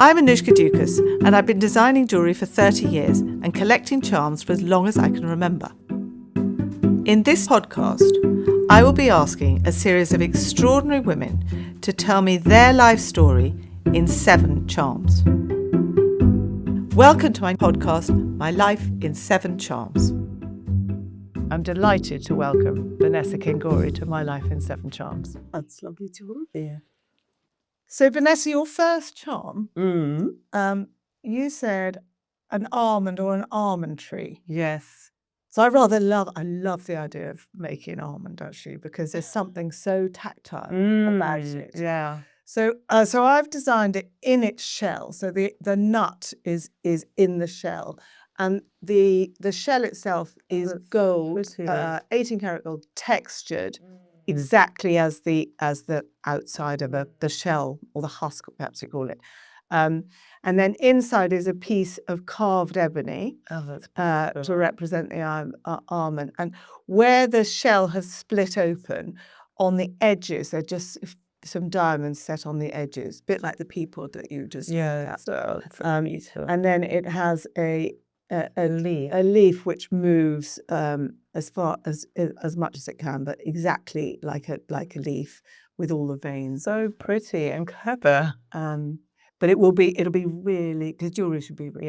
I'm Annoushka Dukas, and I've been designing jewellery for 30 years and collecting charms for as long as I can remember. In this podcast, I will be asking a series of extraordinary women to tell me their life story in 7 charms. Welcome to my podcast, My Life in 7 Charms. I'm delighted to welcome Vanessa Kingori to My Life in 7 Charms. That's lovely to be here. So, Vanessa, your first charm, you said an almond or an almond tree. Yes. So I love the idea of making almond, actually, because there's something so tactile about it. Yeah. So I've designed it in its shell. So the nut is in the shell, and the shell itself is gold, 18-karat gold, textured exactly as the outside of the shell, or the husk, perhaps you call it. And then inside is a piece of carved ebony to represent the almond. And where the shell has split open, on the edges, they're just some diamonds set on the edges, a bit like the peapod that you just and then it has a leaf which moves as far as much as it can, but exactly like a leaf with all the veins. So pretty and clever. But it'll be really, because jewelry should be really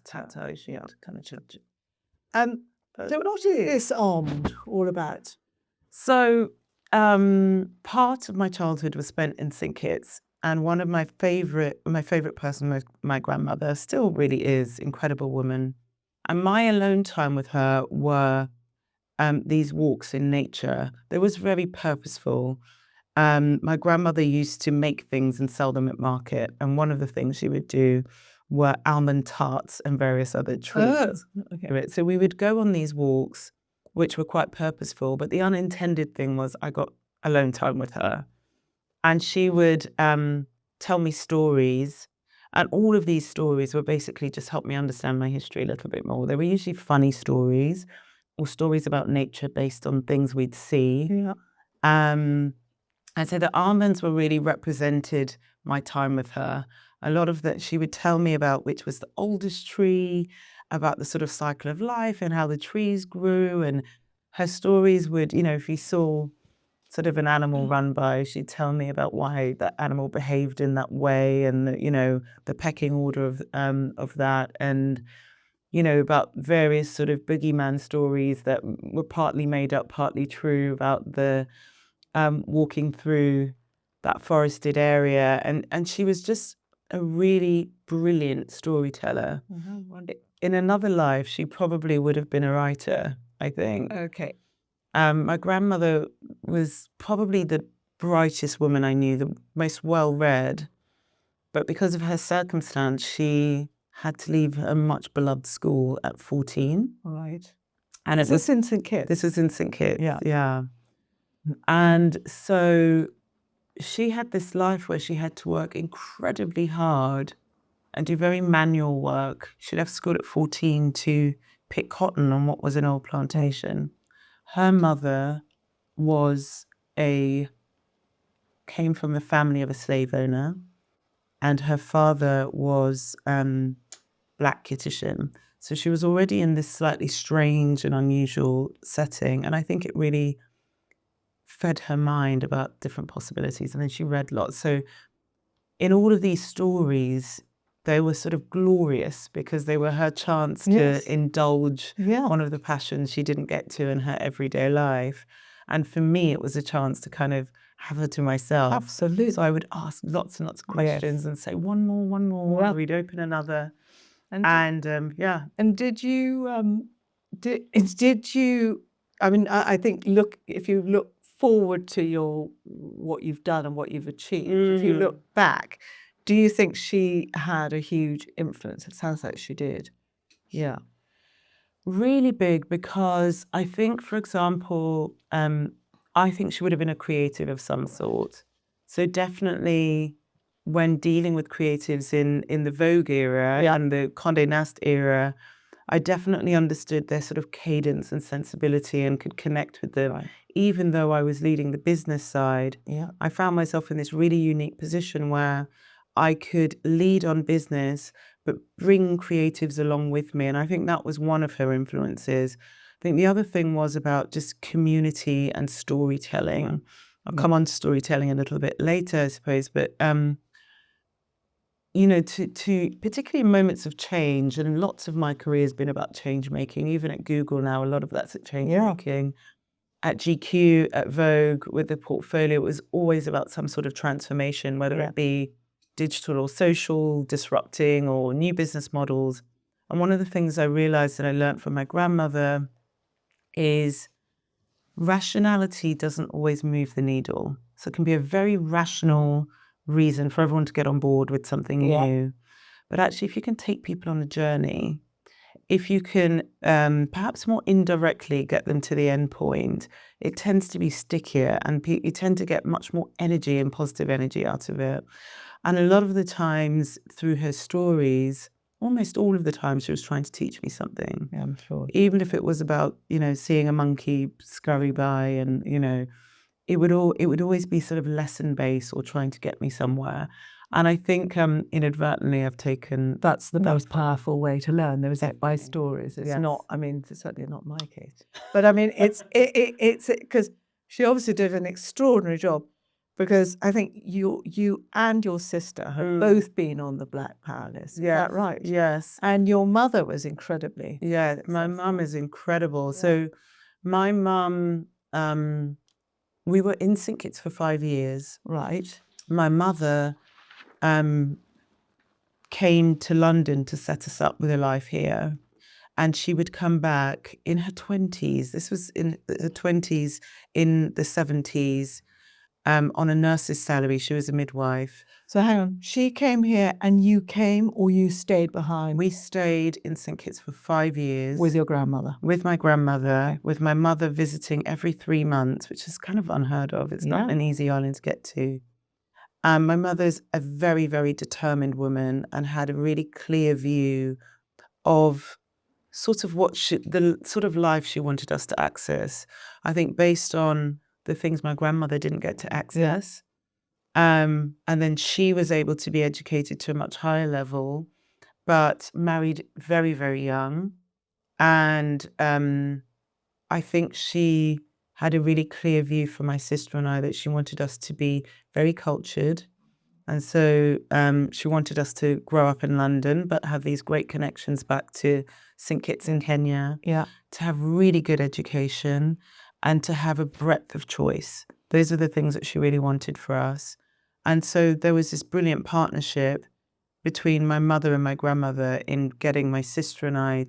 tactile. Yeah, kind of change. So what is this almond all about? So part of my childhood was spent in St. Kitts, and one of my favorite person was my grandmother. Still really is, incredible woman. And my alone time with her were these walks in nature. They was very purposeful. My grandmother used to make things and sell them at market, and one of the things she would do were almond tarts and various other treats. So we would go on these walks, which were quite purposeful, but the unintended thing was I got alone time with her, and she would tell me stories, and all of these stories were basically just help me understand my history a little bit more. They were usually funny stories or stories about nature based on things we'd see. And so the almonds were really represented my time with her. A lot of that she would tell me about which was the oldest tree, about the sort of cycle of life and how the trees grew. And her stories would, if you saw sort of an animal run by, she'd tell me about why that animal behaved in that way, and the pecking order of that, and about various sort of boogeyman stories that were partly made up, partly true, about the walking through that forested area. And she was just a really brilliant storyteller. In another life, she probably would have been a writer, I think. Okay. My grandmother was probably the brightest woman I knew, the most well-read. But because of her circumstance, she had to leave a much beloved school at 14. Right. And This was in St. Kitts? This was in St. Kitts, yeah. And so she had this life where she had to work incredibly hard and do very manual work. She left school at 14 to pick cotton on what was an old plantation. Her mother came from the family of a slave owner, and her father was Black Kittitian. So she was already in this slightly strange and unusual setting, and I think it really fed her mind about different possibilities. And then she read lots. So in all of these stories, they were sort of glorious because they were her chance to indulge one of the passions she didn't get to in her everyday life. And for me, it was a chance to kind of have her to myself. Absolutely. So I would ask lots and lots of questions and say, one more. Yeah. We'd open another. And did you, I think, if you look forward to what you've done and what you've achieved, if you look back, do you think she had a huge influence? It sounds like she did. Yeah. Really big, because I think, for example, I think she would have been a creative of some sort. So definitely when dealing with creatives in the Vogue era and the Condé Nast era, I definitely understood their sort of cadence and sensibility and could connect with them. Right. Even though I was leading the business side, I found myself in this really unique position where I could lead on business, but bring creatives along with me. And I think that was one of her influences. I think the other thing was about just community and storytelling. I'll come on to storytelling a little bit later, I suppose, but you know, to particularly in moments of change, and lots of my career has been about change making. Even at Google now, a lot of that's at change making. At GQ, at Vogue, with the portfolio, it was always about some sort of transformation, whether it be digital or social, disrupting, or new business models. And one of the things I realized that I learned from my grandmother is rationality doesn't always move the needle. So it can be a very rational reason for everyone to get on board with something new. But actually, if you can take people on a journey, if you can perhaps more indirectly get them to the end point, it tends to be stickier, and you tend to get much more energy and positive energy out of it. And a lot of the times through her stories, almost all of the time, she was trying to teach me something. Yeah, I'm sure. Even if it was about, you know, seeing a monkey scurry by, and, you know, it would always be sort of lesson based or trying to get me somewhere. And I think inadvertently I've taken... That's the most powerful way to learn. There is by stories. It's not, I mean, it's certainly not my case. But I mean, it's because she obviously did an extraordinary job, because I think you and your sister have both been on the Black Power list. Is that right? Yes. And your mother was incredibly... Yeah, my mum is incredible. So my mum, we were in St. Kitts for 5 years. Right. My mother came to London to set us up with a life here. And she would come back in her 20s. This was in her 20s, in the 70s, on a nurse's salary. She was a midwife. So hang on, she came here and you came, or you stayed behind? We stayed in St. Kitts for 5 years. With your grandmother? With my grandmother, with my mother visiting every 3 months, which is kind of unheard of. It's not an easy island to get to. My mother's a very, very determined woman and had a really clear view of sort of the sort of life she wanted us to access. I think based on the things my grandmother didn't get to access. And then she was able to be educated to a much higher level, but married very, very young. And I think she had a really clear view for my sister and I that she wanted us to be very cultured. And so she wanted us to grow up in London, but have these great connections back to St. Kitts in Kenya, to have really good education and to have a breadth of choice. Those are the things that she really wanted for us. And so there was this brilliant partnership between my mother and my grandmother in getting my sister and I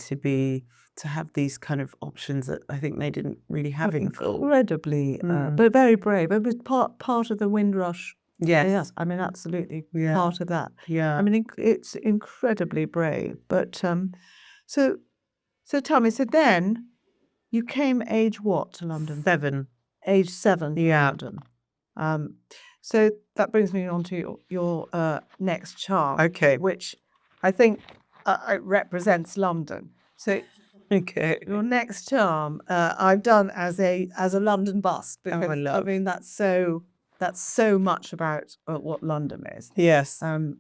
to have these kind of options that I think they didn't really have in full. Incredibly, but very brave. It was part of the Windrush. Yes, I mean, absolutely part of that. Yeah. I mean, it's incredibly brave. But so tell me, so then you came age what to London? 7. Age 7 to London. So that brings me on to your next chart. Okay. Which I think represents London. So your next charm I've done as a London bust, because I mean that's so much about what London is. Yes. So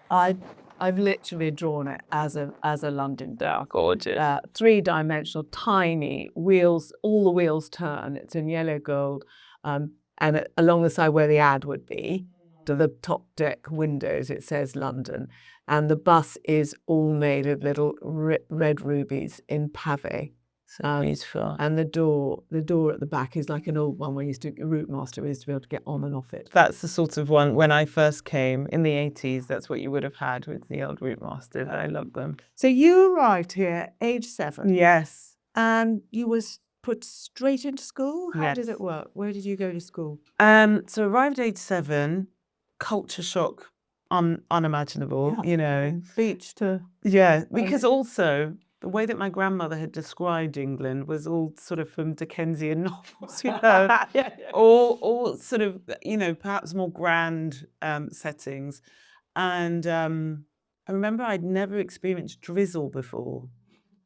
I've literally drawn it as a London duck. Gorgeous. 3-dimensional, tiny wheels. All the wheels turn. It's in yellow gold, and along the side where the ad would be, to the top deck windows, it says London. And the bus is all made of little red rubies in pave. So beautiful. And the door at the back is like an old one where Route Master used to be able to get on and off it. That's the sort of one, when I first came in the 80s, that's what you would have had with the old Route Master. I love them. So you arrived here age 7. Yes. And you was put straight into school? How did it work? Where did you go to school? So arrived age 7, culture shock unimaginable, you know. Beach to... Yeah, because also the way that my grandmother had described England was all sort of from Dickensian novels, you know, all sort of, you know, perhaps more grand settings. And I remember I'd never experienced drizzle before.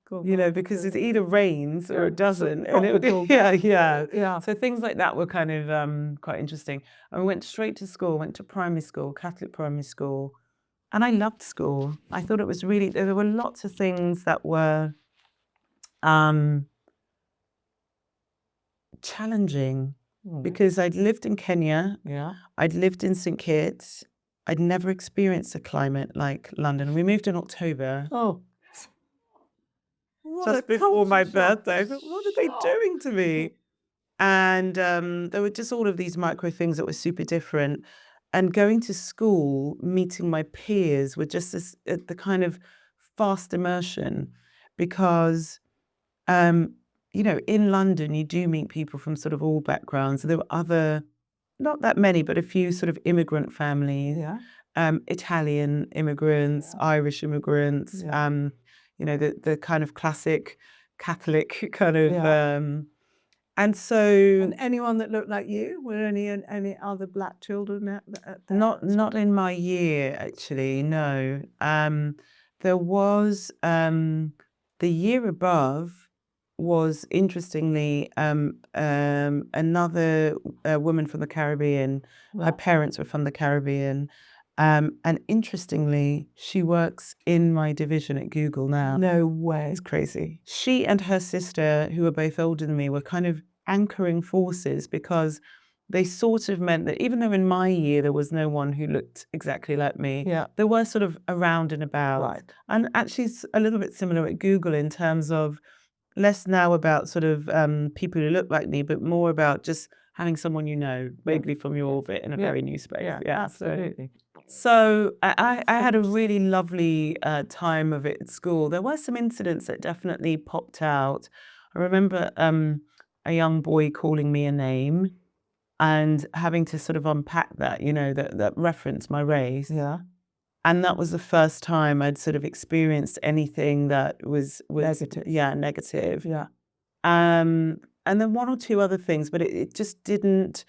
because it either rains or it doesn't. And it would, yeah. So things like that were kind of quite interesting. And we went straight to school, went to primary school, Catholic primary school. And I loved school. I thought it was really, there were lots of things that were challenging because I'd lived in Kenya. Yeah. I'd lived in St. Kitts. I'd never experienced a climate like London. We moved in October. Oh. Just before my birthday. What are they doing to me? And there were just all of these micro things that were super different. And going to school, meeting my peers were just the kind of fast immersion because, in London, you do meet people from sort of all backgrounds. There were not that many, but a few sort of immigrant families, Italian immigrants, Irish immigrants, the kind of classic Catholic kind of, and so. And anyone that looked like you? Were any other black children at Not in my year, actually, no. There was, the year above was, interestingly, another woman from the Caribbean. Her parents were from the Caribbean. And interestingly, she works in my division at Google now. No way. It's crazy. She and her sister, who are both older than me, were kind of anchoring forces because they sort of meant that even though in my year there was no one who looked exactly like me, there were sort of around and about. Right. And actually it's a little bit similar at Google in terms of less now about sort of people who look like me, but more about just having someone vaguely from your orbit in a very new space. Yeah, absolutely. So I had a really lovely time of it at school. There were some incidents that definitely popped out. I remember a young boy calling me a name and having to sort of unpack that, that reference my race. Yeah. And that was the first time I'd sort of experienced anything that was negative. Yeah, negative. Yeah. And then one or two other things, but it just didn't.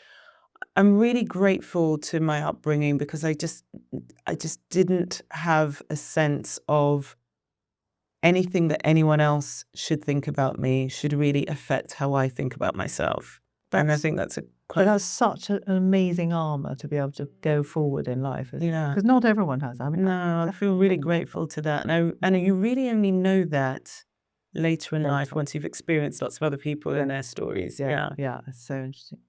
I'm really grateful to my upbringing because I just didn't have a sense of anything that anyone else should think about me should really affect how I think about myself. And I think that's that's such an amazing armor to be able to go forward in life. Yeah. Because not everyone has. I mean, no, I feel really grateful to that. And you really only know that later in life once you've experienced lots of other people and their stories. Yeah. It's so interesting.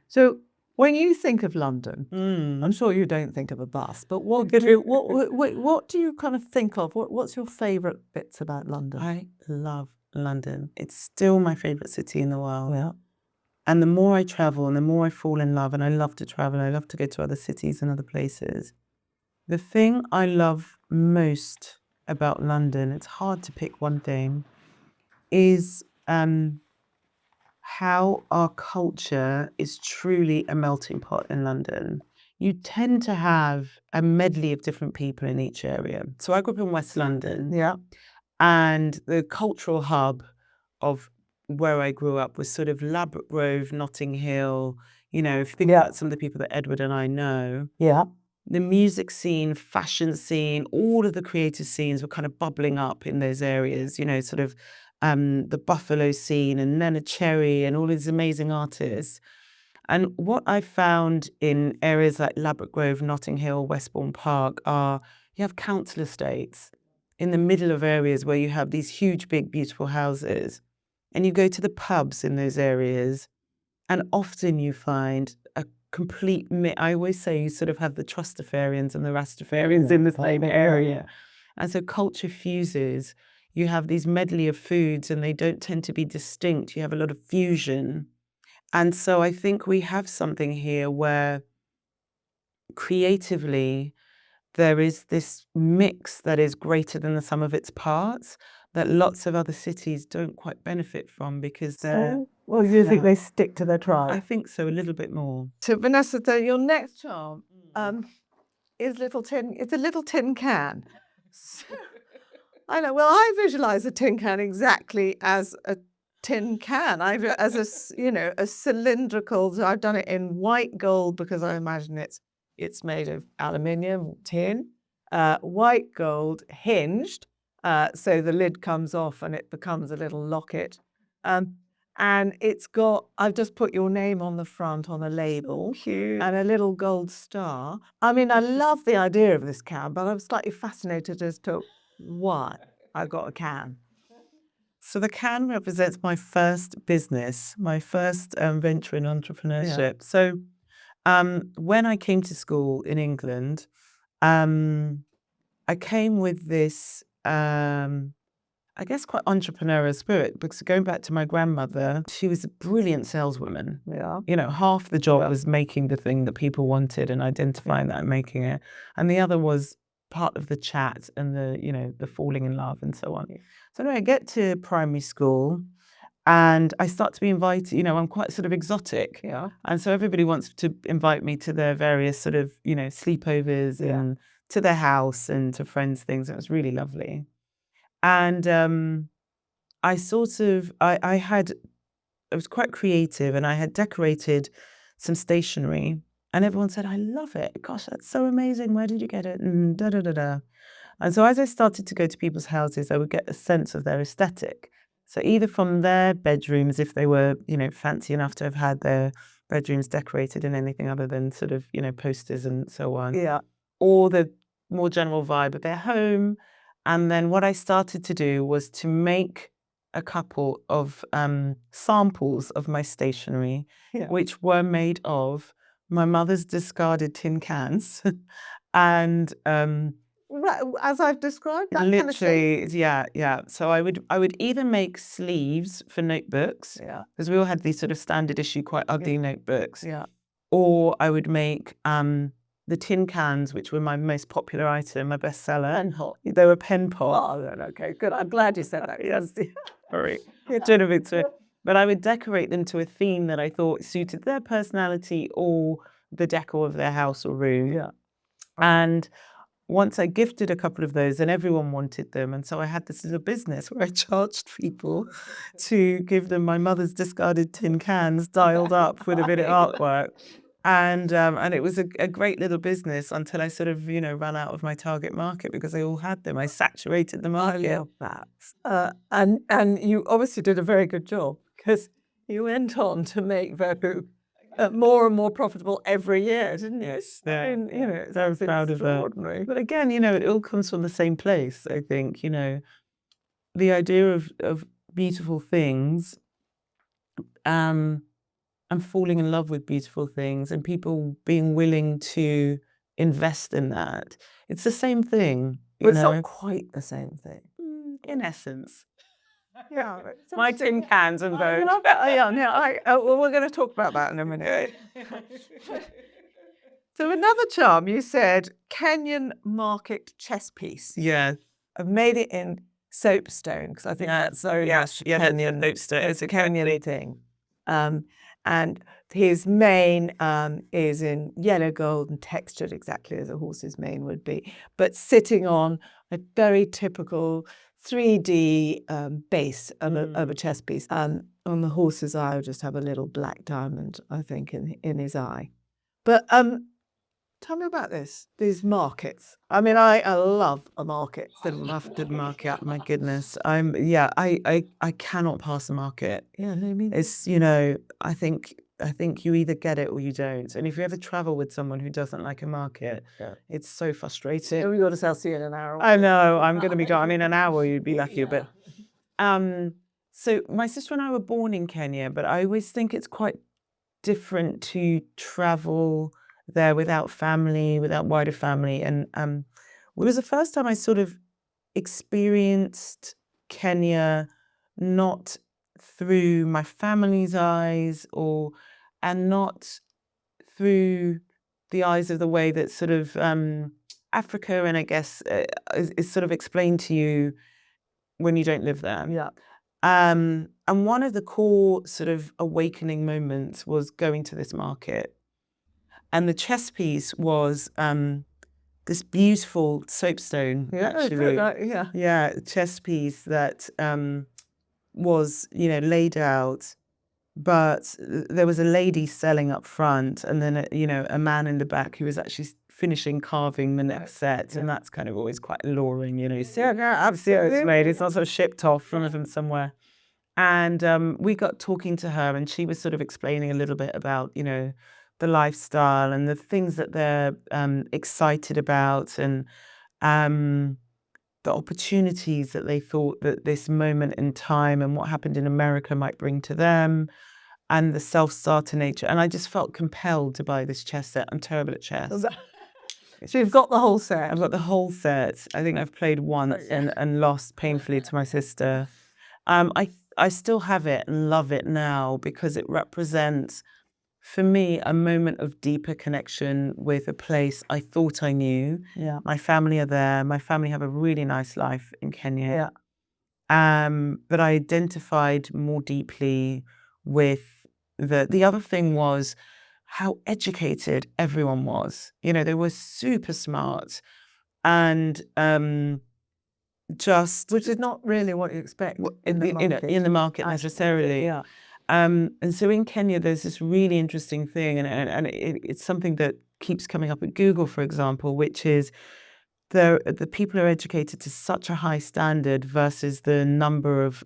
So when you think of London, I'm sure you don't think of a bus, but what do you kind of think of? What's your favourite bits about London? I love London. It's still my favourite city in the world. Yeah. And the more I travel and the more I fall in love, and I love to travel, I love to go to other cities and other places. The thing I love most about London, it's hard to pick one thing, is how our culture is truly a melting pot in London. You tend to have a medley of different people in each area. So I grew up in West London. Yeah. And the cultural hub of where I grew up was sort of Ladbroke Grove, Notting Hill, if you think about some of the people that Edward and I know. Yeah. The music scene, fashion scene, all of the creative scenes were kind of bubbling up in those areas, sort of the Buffalo scene and Nena Cherry and all these amazing artists. And what I found in areas like Ladbroke Grove, Notting Hill, Westbourne Park are you have council estates in the middle of areas where you have these huge, big, beautiful houses. And you go to the pubs in those areas and often you find a complete I always say you sort of have the Trustafarians and the Rastafarians in the same area. And so culture fuses. You have these medley of foods and they don't tend to be distinct. You have a lot of fusion. And so I think we have something here where creatively there is this mix that is greater than the sum of its parts that lots of other cities don't quite benefit from because they're... Well, you think they stick to their tribe? I think so, a little bit more. So Vanessa, your next charm is it's a little tin can. So, I know, well, I visualize a tin can exactly as a tin can. As a cylindrical, so I've done it in white gold because I imagine it's made of aluminium tin, white gold, hinged, So the lid comes off and it becomes a little locket. And it's got, I've just put your name on the front on a label and a little gold star. I mean, I love the idea of this can, but I'm slightly fascinated as to why I got a can. So the can represents my first business, my first venture in entrepreneurship. Yeah. So when I came to school in England, I came with this, I guess, quite entrepreneurial spirit, because going back to my grandmother, she was a brilliant saleswoman. Yeah. You know, half the job was making the thing that people wanted and identifying that and making it. And the other was part of the chat and the falling in love and so on. So anyway, I get to primary school and I start to be invited, I'm quite sort of exotic. Yeah. And so everybody wants to invite me to their various sort of, sleepovers and to their house and to friends' things. It was really lovely. And I was quite creative and I had decorated some stationery and everyone said, I love it. Gosh, that's so amazing. Where did you get it? And da, da, da, da. And so as I started to go to people's houses, I would get a sense of their aesthetic. So either from their bedrooms, if they were, fancy enough to have had their bedrooms decorated in anything other than sort of, posters and so on. Yeah. Or the more general vibe of their home. And then what I started to do was to make a couple of samples of my stationery, which were made of my mother's discarded tin cans. And as I've described, that literally, kind of shape. yeah. So I would either make sleeves for notebooks, because we all had these sort of standard issue, quite ugly notebooks. Yeah. Or I would make the tin cans, which were my most popular item, my bestseller. Pen pot. They were pen pots. Oh, okay, good. I'm glad you said that. Yes. Sorry. But I would decorate them to a theme that I thought suited their personality or the decor of their house or room. Yeah. And once I gifted a couple of those, and everyone wanted them. And so I had this little business where I charged people to give them my mother's discarded tin cans dialed up with a bit of artwork. And it was a great little business until I sort of, ran out of my target market because they all had them. I saturated the market. I love that. And you obviously did a very good job because you went on to make Vogue more and more profitable every year, didn't you? Yes. I mean, so proud of that. But again, it all comes from the same place, I think, the idea of beautiful things, and falling in love with beautiful things and people being willing to invest in that. It's the same thing. But it's not quite the same thing. In essence. Yeah. My tin cans and Vogue. Well, we're going to talk about that in a minute. So another charm, you said Kenyan market chess piece. Yeah. I've made it in soapstone because I think that's so Kenyan. Soapstone. It's a Kenyan thing. And his mane is in yellow gold and textured exactly as a horse's mane would be, but sitting on a very typical 3D base of a chess piece. And on the horse's eye, I'll just have a little black diamond, I think, in his eye. But tell me about these markets. I mean, I love a market. I love the market. My goodness. I cannot pass a market. Yeah, I mean, it's, I think you either get it or you don't. And if you ever travel with someone who doesn't like a market, it's so frustrating. So we got to see you in an hour. I know, I'm going to be gone. I mean, an hour you'd be lucky, but so my sister and I were born in Kenya, but I always think it's quite different to travel there without family, without wider family. And it was the first time I sort of experienced Kenya not through my family's eyes and not through the eyes of the way that sort of Africa, and I guess is sort of explained to you when you don't live there. Yeah. And one of the core sort of awakening moments was going to this market. And the chess piece was this beautiful soapstone. Chess piece that was, laid out. But there was a lady selling up front, and then a man in the back who was actually finishing carving the next set, and that's kind of always quite alluring, you know. So absolutely, it's made. It's not sort of shipped off from somewhere. And we got talking to her, and she was sort of explaining a little bit about, you know, the lifestyle and the things that they're excited about, and the opportunities that they thought that this moment in time and what happened in America might bring to them, and the self-starter nature. And I just felt compelled to buy this chess set. I'm terrible at chess. So you've got the whole set. I've got the whole set. I think I've played once and lost painfully to my sister. I still have it and love it now because it represents, for me, a moment of deeper connection with a place I thought I knew. Yeah. My family are there. My family have a really nice life in Kenya. But I identified more deeply with the other thing was how educated everyone was. You know, they were super smart and just... Which is not really what you expect in the market necessarily. Yeah. And so in Kenya, there's this really interesting thing, and it's something that keeps coming up at Google, for example, which is the people are educated to such a high standard versus the number of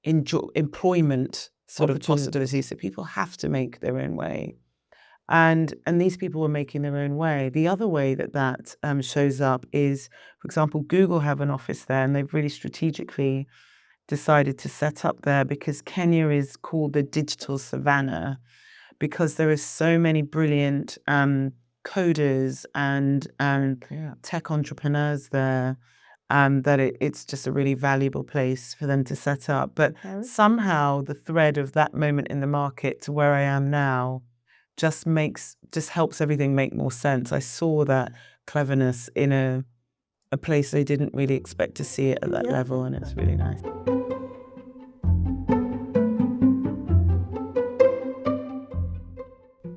employment sort of possibilities. So people have to make their own way. And these people were making their own way. The other way that shows up is, for example, Google have an office there, and they've really strategically decided to set up there because Kenya is called the digital savannah, because there are so many brilliant coders and tech entrepreneurs there, that it's just a really valuable place for them to set up. But somehow the thread of that moment in the market to where I am now just helps everything make more sense. I saw that cleverness in a place I didn't really expect to see it at that level, and it's really nice.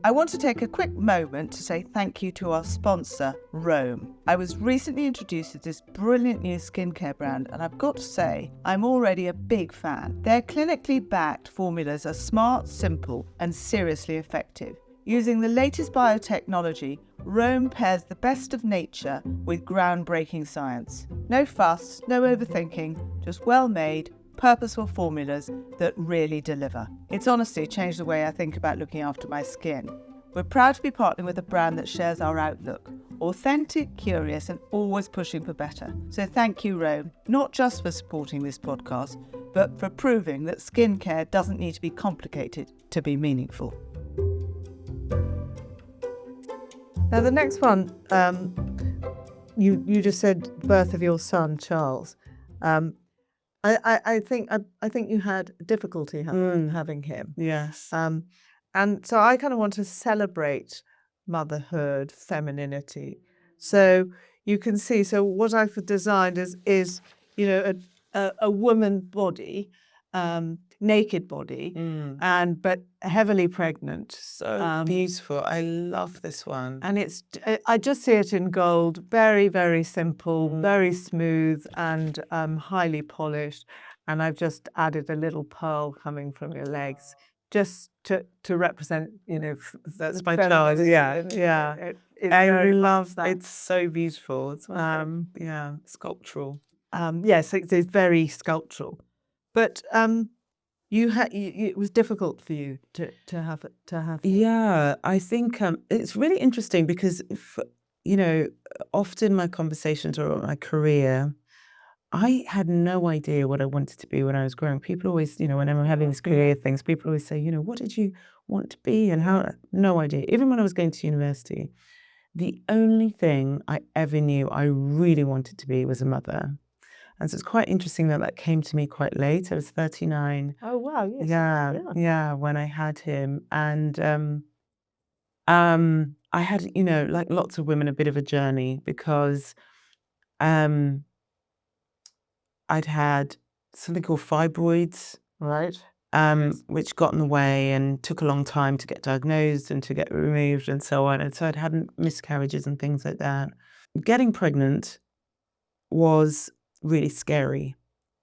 I want to take a quick moment to say thank you to our sponsor, Rome. I was recently introduced to this brilliant new skincare brand, and I've got to say, I'm already a big fan. Their clinically backed formulas are smart, simple, and seriously effective. Using the latest biotechnology, Rome pairs the best of nature with groundbreaking science. No fuss, no overthinking, just well-made, purposeful formulas that really deliver. It's honestly changed the way I think about looking after my skin. We're proud to be partnering with a brand that shares our outlook. Authentic, curious, and always pushing for better. So thank you, Rome, not just for supporting this podcast, but for proving that skincare doesn't need to be complicated to be meaningful. Now the next one, you just said birth of your son, Charles. I think you had difficulty having him. Yes. And so I kind of want to celebrate motherhood, femininity. So you can see. So what I've designed is you know a woman body, naked body, but heavily pregnant. So beautiful. I love this one. And I just see it in gold, very, very simple, very smooth, and highly polished. And I've just added a little pearl coming from your legs, just to represent, you know, that's my child. Yeah. I love that. It's so beautiful. It's sculptural. Yes, it's very sculptural. But it was difficult for you to have. Yeah, I think it's really interesting because, you know, often my conversations or my career, I had no idea what I wanted to be when I was growing. People always, you know, when I'm having these career things, people always say, you know, what did you want to be and how? No idea. Even when I was going to university, the only thing I ever knew I really wanted to be was a mother. And so it's quite interesting that came to me quite late. I was 39. Oh, wow. Yes. Yeah, when I had him. And I had, you know, like lots of women, a bit of a journey because I'd had something called fibroids. Right. Which got in the way and took a long time to get diagnosed and to get removed and so on. And so I'd had miscarriages and things like that. Getting pregnant was really scary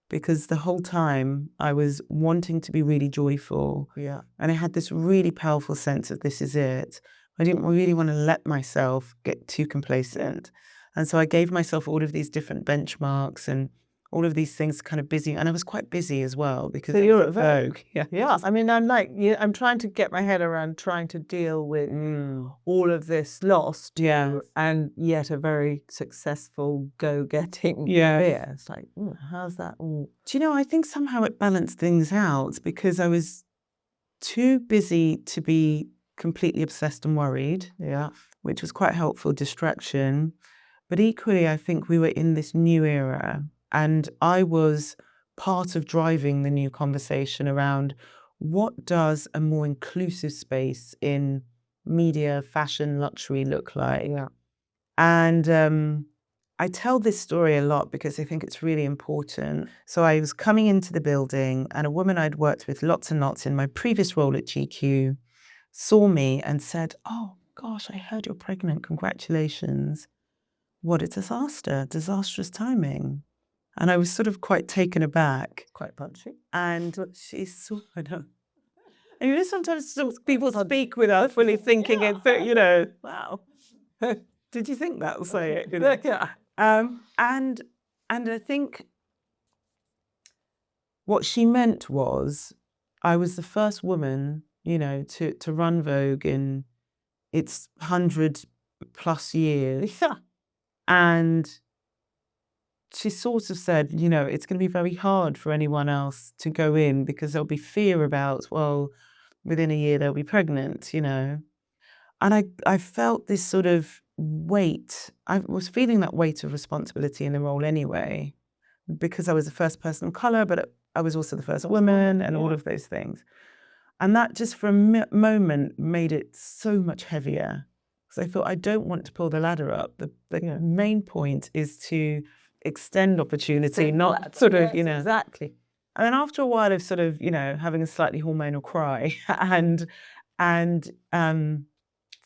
because the whole time I was wanting to be really joyful. Yeah. And I had this really powerful sense of this is it. I didn't really want to let myself get too complacent. And so I gave myself all of these different benchmarks and all of these things kind of busy. And I was quite busy as well because So you're at Vogue. Yeah. Yeah, I mean, I'm trying to get my head around trying to deal with all of this loss. Yeah. And yet a very successful go-getting career. It's like, how's that all? Do you know, I think somehow it balanced things out because I was too busy to be completely obsessed and worried. Yeah. Which was quite helpful distraction. But equally, I think we were in this new era, and I was part of driving the new conversation around what does a more inclusive space in media, fashion, luxury look like? Yeah. And I tell this story a lot because I think it's really important. So I was coming into the building, and a woman I'd worked with lots and lots in my previous role at GQ saw me and said, "Oh gosh, I heard you're pregnant. Congratulations. What a disaster, disastrous timing." And I was sort of quite taken aback. Quite punchy. And she saw, I know. And you know, sometimes people speak without fully thinking it, you know, wow. Did you think that? Say it. You know? Yeah. And I think what she meant was I was the first woman, you know, to run Vogue in its 100+ years. Yeah. And she sort of said, you know, it's going to be very hard for anyone else to go in because there'll be fear about, well, within a year they'll be pregnant, you know. And I felt this sort of weight. I was feeling that weight of responsibility in the role anyway, because I was the first person of colour, but I was also the first woman and all of those things. And that just for a moment made it so much heavier. Because I thought, I don't want to pull the ladder up. The main point is to extend opportunity, not sort of, you know. Exactly. And then after a while of sort of, you know, having a slightly hormonal cry and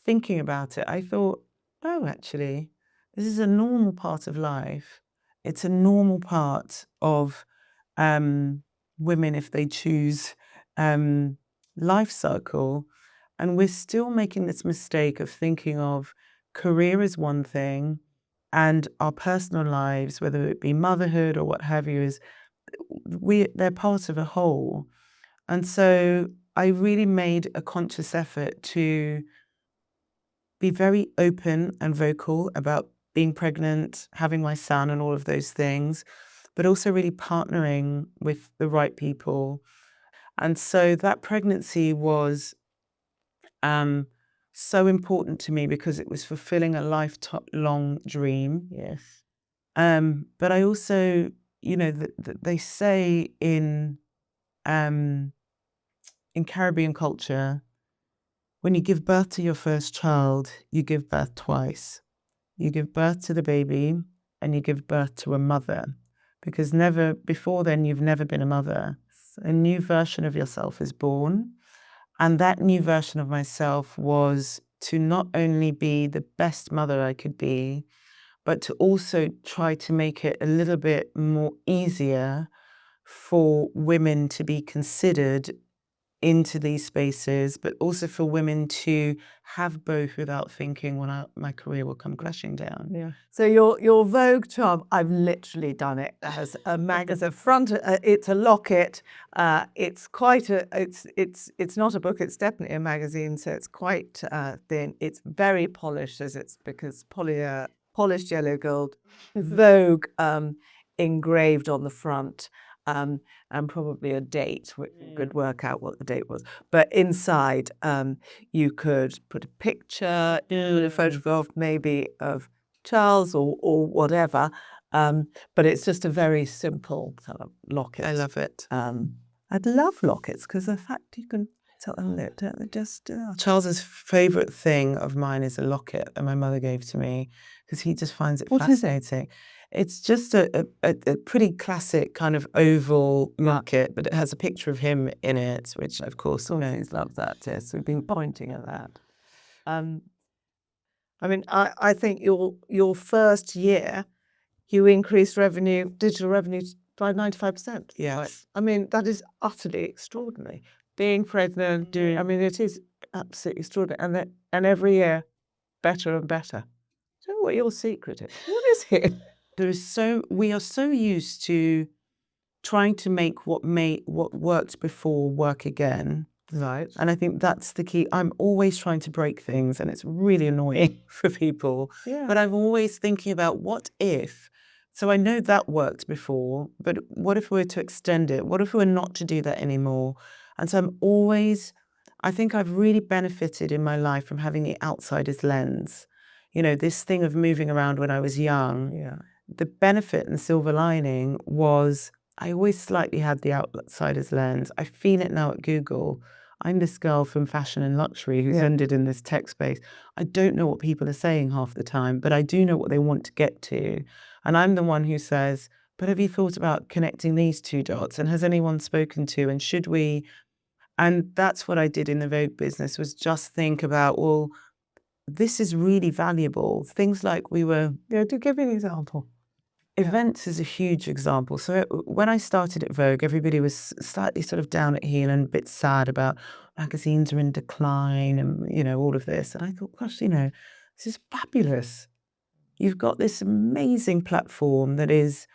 thinking about it, I thought, oh, actually, this is a normal part of life. It's a normal part of women if they choose life cycle. And we're still making this mistake of thinking of career as one thing and our personal lives, whether it be motherhood or what have you, they're part of a whole. And so I really made a conscious effort to be very open and vocal about being pregnant, having my son and all of those things, but also really partnering with the right people. And so that pregnancy was so important to me because it was fulfilling a lifelong dream. Yes. But I also, you know, they say in Caribbean culture, when you give birth to your first child, you give birth twice. You give birth to the baby and you give birth to a mother, because never before then you've never been a mother. A new version of yourself is born. And that new version of myself was to not only be the best mother I could be, but to also try to make it a little bit more easier for women to be considered into these spaces, but also for women to have both without thinking, well, my career will come crashing down. Yeah. So your Vogue charm, I've literally done it as a magazine front. It's a locket. It's quite a. It's not a book. It's definitely a magazine. So it's quite thin. It's very polished, as it's because polished yellow gold, Vogue engraved on the front. And probably a date, which could work out what the date was. But inside, you could put a picture, a photograph maybe of Charles or whatever. But it's just a very simple kind of locket. I love it. I'd love lockets because the fact you can tell them that they're just. Charles's favourite thing of mine is a locket that my mother gave to me because he just finds it fascinating. It's just a pretty classic kind of oval locket, but it has a picture of him in it, which of course, you know, He's loved that. Yes, we've been pointing at that. I mean, I think your first year, you increased digital revenue by 95%. Yes. I mean, that is utterly extraordinary. Being pregnant, I mean, it is absolutely extraordinary. And every year, better and better. I don't know what your secret is. What is it? We are so used to trying to make what worked before work again. Right. And I think that's the key. I'm always trying to break things, and it's really annoying for people. Yeah. But I'm always thinking about what if. So I know that worked before, but what if we were to extend it? What if we were not to do that anymore? And so I think I've really benefited in my life from having the outsider's lens. You know, this thing of moving around when I was young. Yeah. The benefit and silver lining was I always slightly had the outsider's lens. I feel it now at Google. I'm this girl from fashion and luxury who's ended in this tech space. I don't know what people are saying half the time, but I do know what they want to get to. And I'm the one who says, but have you thought about connecting these two dots? And has anyone spoken to? And should we? And that's what I did in the Vogue business, was just think about, well, this is really valuable. Things like we were... Yeah, do give me an example. Events is a huge example. So when I started at Vogue, everybody was slightly sort of down at heel and a bit sad about magazines are in decline and, you know, all of this. And I thought, gosh, you know, this is fabulous. You've got this amazing platform that is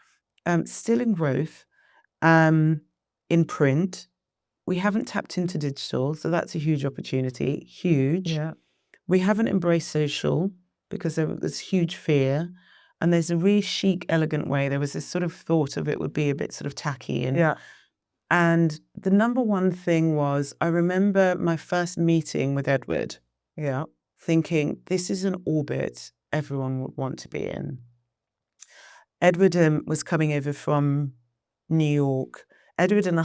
still in growth, in print. We haven't tapped into digital, so that's a huge opportunity, huge. Yeah. We haven't embraced social because there was huge fear. And there's a really chic, elegant way. There was this sort of thought of it would be a bit sort of tacky. And the number one thing was, I remember my first meeting with Edward, thinking, this is an orbit everyone would want to be in. Edward was coming over from New York. Edward and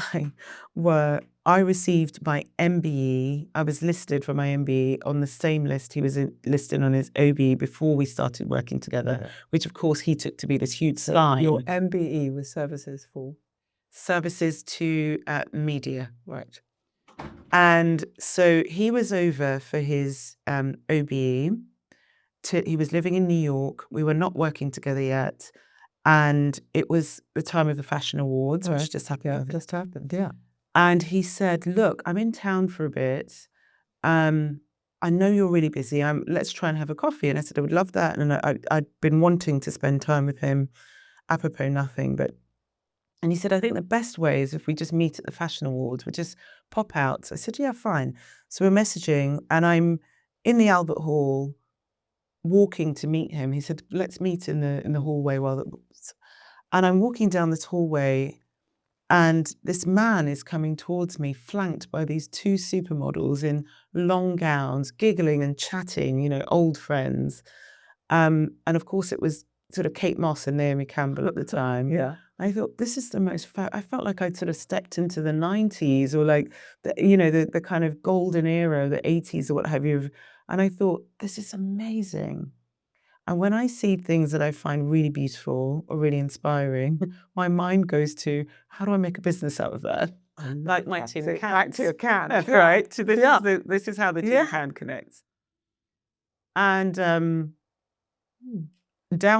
I received my MBE. I was listed for my MBE on the same list he was listed on his OBE before we started working together, which of course he took to be this huge sign. Your MBE was services for? Services to media. Right. And so he was over for his OBE. He was living in New York. We were not working together yet. And it was the time of the Fashion Awards, which just happened. Yeah, just happened, yeah. And he said, look, I'm in town for a bit. I know you're really busy. Let's try and have a coffee. And I said, I would love that. And I'd been wanting to spend time with him, apropos nothing. And he said, I think the best way is if we just meet at the Fashion Awards, we just pop out. So I said, yeah, fine. So we're messaging and I'm in the Albert Hall walking to meet him. He said, let's meet in the hallway and I'm walking down this hallway and this man is coming towards me, flanked by these two supermodels in long gowns, giggling and chatting, you know, old friends. And of course it was sort of Kate Moss and Naomi Campbell at the time. Yeah. I thought, this is the most I felt like I'd sort of stepped into the 90s or like, the kind of golden era, the 80s or what have you. And I thought, this is amazing. And when I see things that I find really beautiful or really inspiring, my mind goes to, how do I make a business out of that? Like my tin can. Back to your can. Right? So this is how the tin can connects. And down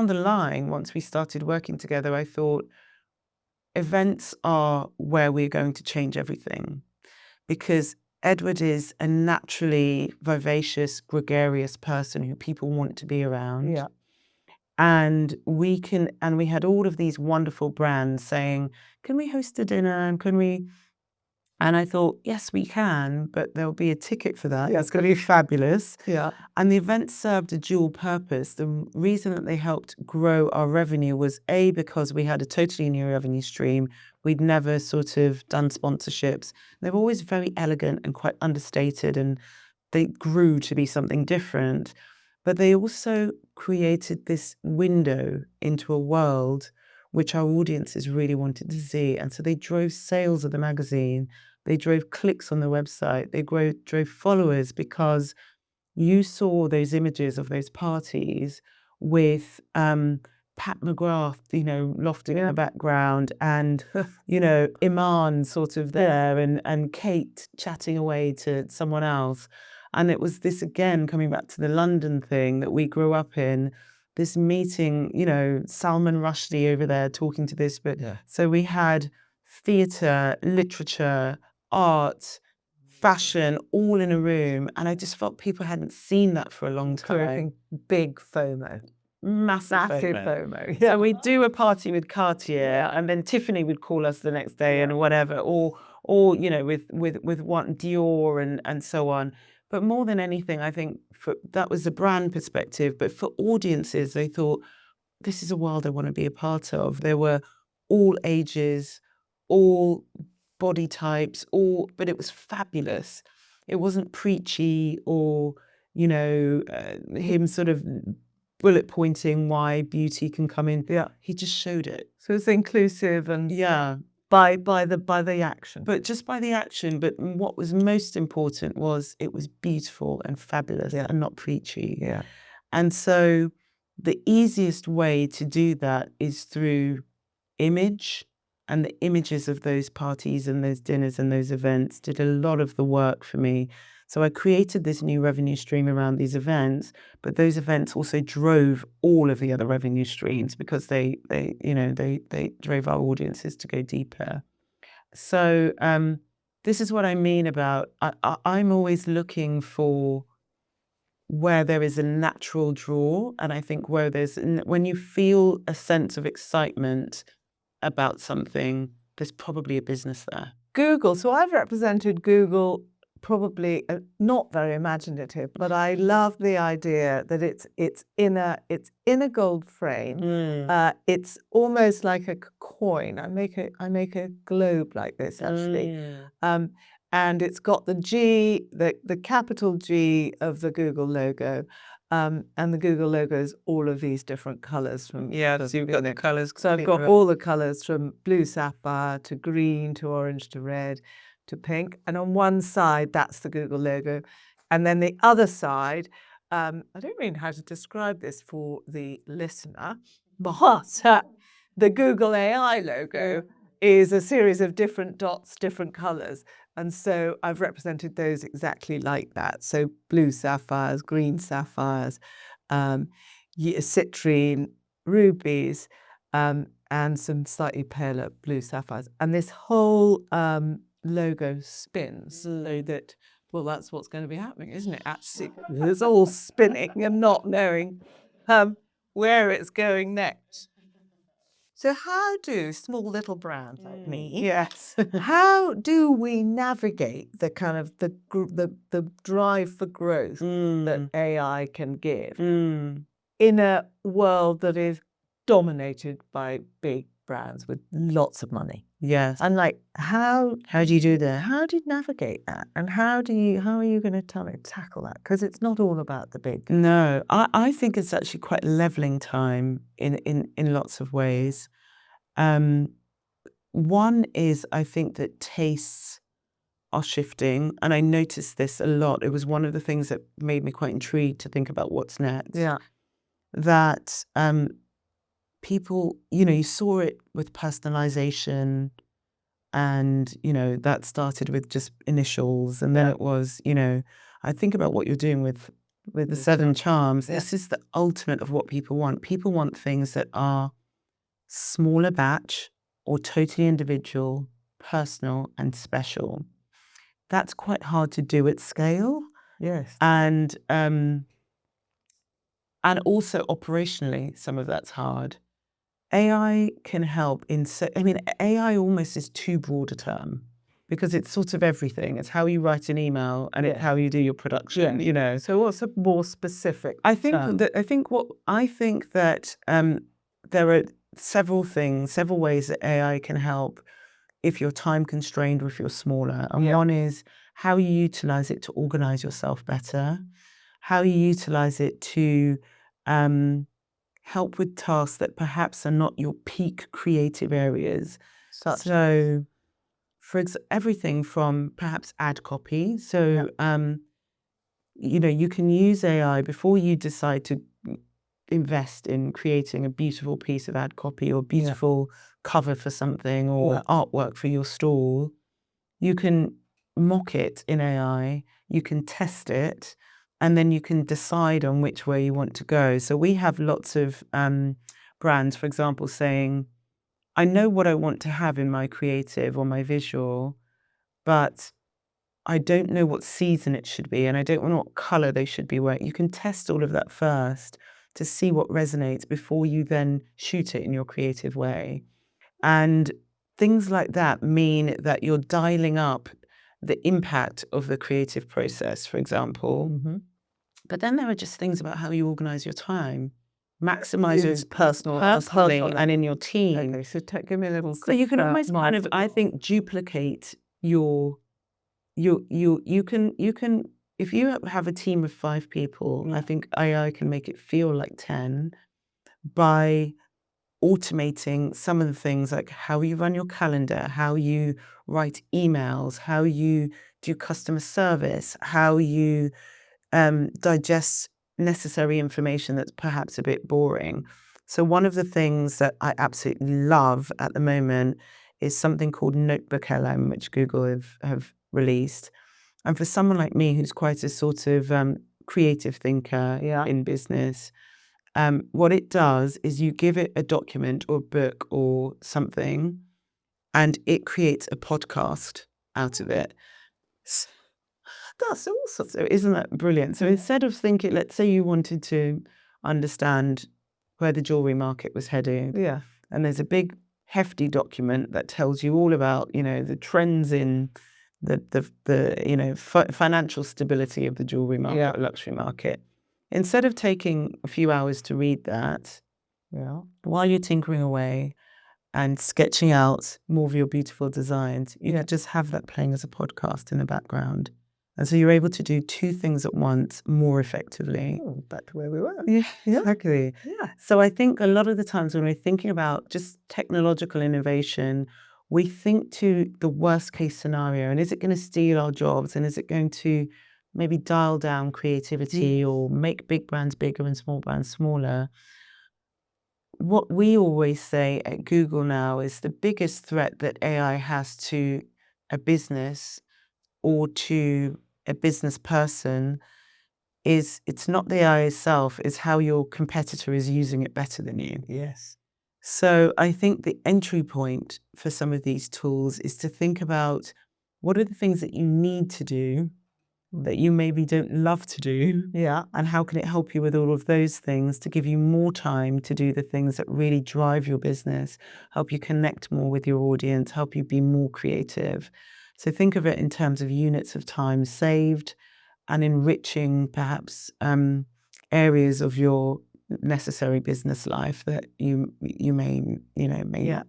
the line, once we started working together, I thought, events are where we're going to change everything. Because Edward is a naturally vivacious, gregarious person who people want to be around. Yeah. And we had all of these wonderful brands saying, can we host a dinner? And can we? And I thought, yes, we can, but there'll be a ticket for that. Yeah. It's going to be fabulous. Yeah. And the event served a dual purpose. The reason that they helped grow our revenue was A, because we had a totally new revenue stream. We'd never sort of done sponsorships. They were always very elegant and quite understated, and they grew to be something different. But they also created this window into a world which our audiences really wanted to see. And so they drove sales of the magazine. They drove clicks on the website. They drove followers because you saw those images of those parties with Pat McGrath, lofting in the background, and, Iman sort of there, and Kate chatting away to someone else. And it was this, again, coming back to the London thing that we grew up in, this meeting, Salman Rushdie over there talking to this. But so we had theatre, literature, art, fashion all in a room. And I just felt people hadn't seen that for a long time. Big FOMO. Massive FOMO. So we'd do a party with Cartier, and then Tiffany would call us the next day and whatever, or you know, with what Dior and so on. But more than anything, I think that was the brand perspective. But for audiences, they thought, this is a world I want to be a part of. There were all ages, all body types, but it was fabulous. It wasn't preachy or, you know, him sort of bullet pointing why beauty can come in. Yeah. He just showed it. So it's inclusive and by the action. But just by the action. But what was most important was it was beautiful and fabulous and not preachy. Yeah. And so the easiest way to do that is through image, and the images of those parties and those dinners and those events did a lot of the work for me. So I created this new revenue stream around these events, but those events also drove all of the other revenue streams because they drove our audiences to go deeper. So this is what I mean about I'm always looking for where there is a natural draw, and I think when you feel a sense of excitement about something, there's probably a business there. Google. So I've represented Google, probably not very imaginative, but I love the idea that it's in a gold frame. It's almost like a coin. I make a globe like this actually, and it's got the G, the capital G of the Google logo. And the Google logo is all of these different colours from so you've got the colours. So I've got all the colours from blue sapphire to green to orange to red to pink. And on one side, that's the Google logo. And then the other side, I don't really know how to describe this for the listener, but the Google AI logo is a series of different dots, different colours. And so I've represented those exactly like that. So blue sapphires, green sapphires, citrine, rubies, and some slightly paler blue sapphires. And this whole logo spins so that, well, that's what's going to be happening, isn't it? Actually, it's all spinning and not knowing where it's going next. So how do small little brands like me, how do we navigate the kind of the drive for growth that AI can give in a world that is dominated by big brands with lots of money? Yes. And like, how do you do that? How do you navigate that? And how are you going to tackle that? Because it's not all about the big. No, I think it's actually quite a leveling time in lots of ways. One is, I think that tastes are shifting, and I noticed this a lot. It was one of the things that made me quite intrigued to think about what's next. Yeah. That people, you saw it with personalization, and, that started with just initials. And then it was, I think about what you're doing with the 7 charms. This is the ultimate of what people want. People want things that are smaller batch or totally individual, personal and special. That's quite hard to do at scale. Yes. And also operationally, some of that's hard. AI can help AI almost is too broad a term because it's sort of everything. It's how you write an email and it's how you do your production, So what's a more specific? I think that there are several ways that AI can help if you're time constrained or if you're smaller. And one is how you utilize it to organize yourself better, how you utilize it to help with tasks that perhaps are not your peak creative areas. So for everything from perhaps ad copy. So, you can use AI before you decide to invest in creating a beautiful piece of ad copy or beautiful cover for something or artwork for your stall. You can mock it in AI, you can test it, and then you can decide on which way you want to go. So we have lots of brands, for example, saying, I know what I want to have in my creative or my visual, but I don't know what season it should be, and I don't know what color they should be wearing. You can test all of that first to see what resonates before you then shoot it in your creative way. And things like that mean that you're dialing up the impact of the creative process, for example. Mm-hmm. But then there are just things about how you organize your time, maximize your personally and in your team. Okay, so give me a little. So you can almost kind of, I think, duplicate you can if you have a team of 5 people, I think AI can make it feel like 10 by automating some of the things like how you run your calendar, how you write emails, how you do customer service, how you digest necessary information that's perhaps a bit boring. So one of the things that I absolutely love at the moment is something called Notebook LM, which Google have released. And for someone like me, who's quite a sort of creative thinker in business, what it does is you give it a document or a book or something, and it creates a podcast out of it. That's awesome. So isn't that brilliant? So instead of thinking, let's say you wanted to understand where the jewelry market was heading. Yeah. And there's a big hefty document that tells you all about, the trends in the financial stability of the jewelry market, luxury market. Instead of taking a few hours to read that, while you're tinkering away and sketching out more of your beautiful designs, you can just have that playing as a podcast in the background. And so you're able to do 2 things at once more effectively. Oh, back to where we were. Yeah, exactly. Yeah. So I think a lot of the times when we're thinking about just technological innovation, we think to the worst case scenario, and is it going to steal our jobs, and is it going to maybe dial down creativity or make big brands bigger and small brands smaller? What we always say at Google now is the biggest threat that AI has to a business or to a business person is it's not the AI itself, it's how your competitor is using it better than you. Yes. So I think the entry point for some of these tools is to think about what are the things that you need to do that you maybe don't love to do, and how can it help you with all of those things to give you more time to do the things that really drive your business, help you connect more with your audience, help you be more creative. So think of it in terms of units of time saved and enriching perhaps areas of your necessary business life that you may not.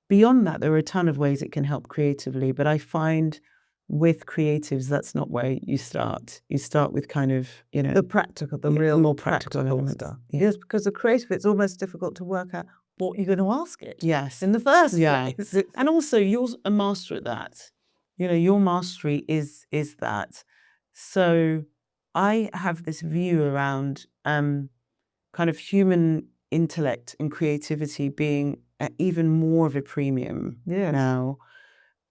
Beyond that, there are a ton of ways it can help creatively, but I find with creatives, that's not where you start. You start with kind of, the practical, the real more practical stuff. Yeah. Yes, because the creative, it's almost difficult to work out what you're going to ask it. Yes. In the first place. And also, you're a master at that. Your mastery is that. So I have this view around kind of human intellect and creativity being at even more of a premium now,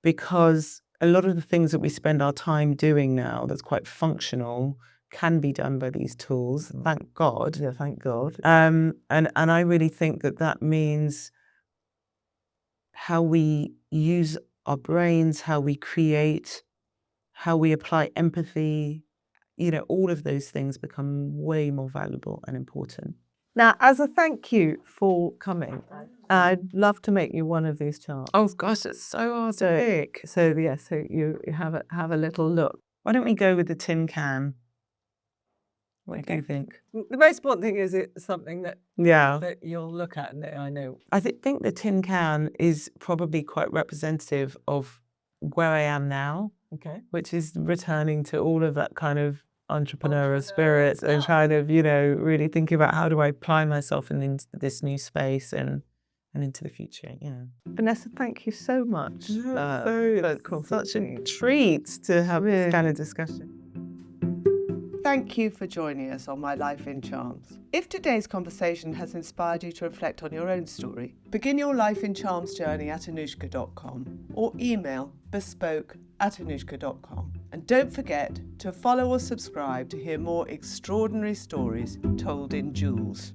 because a lot of the things that we spend our time doing now that's quite functional can be done by these tools. Thank God. Yeah, thank God. And I really think that means how we use our brains, how we create, how we apply empathy, all of those things become way more valuable and important. Now, as a thank you for coming, I'd love to make you one of these charts. Oh gosh, it's so hard to pick. So you have a little look. Why don't we go with the tin can? What do you think? The most important thing is it's something that you'll look at and I know. I think the tin can is probably quite representative of where I am now. Okay. Which is returning to all of that kind of entrepreneurial spirit and kind of, really thinking about how do I apply myself into this new space and into the future. Vanessa, thank you so much. Such a treat to have this kind of discussion. Thank you for joining us on My Life in Charms. If today's conversation has inspired you to reflect on your own story, begin your Life in Charms journey at Annoushka.com or email bespoke@Annoushka.com. And don't forget to follow or subscribe to hear more extraordinary stories told in jewels.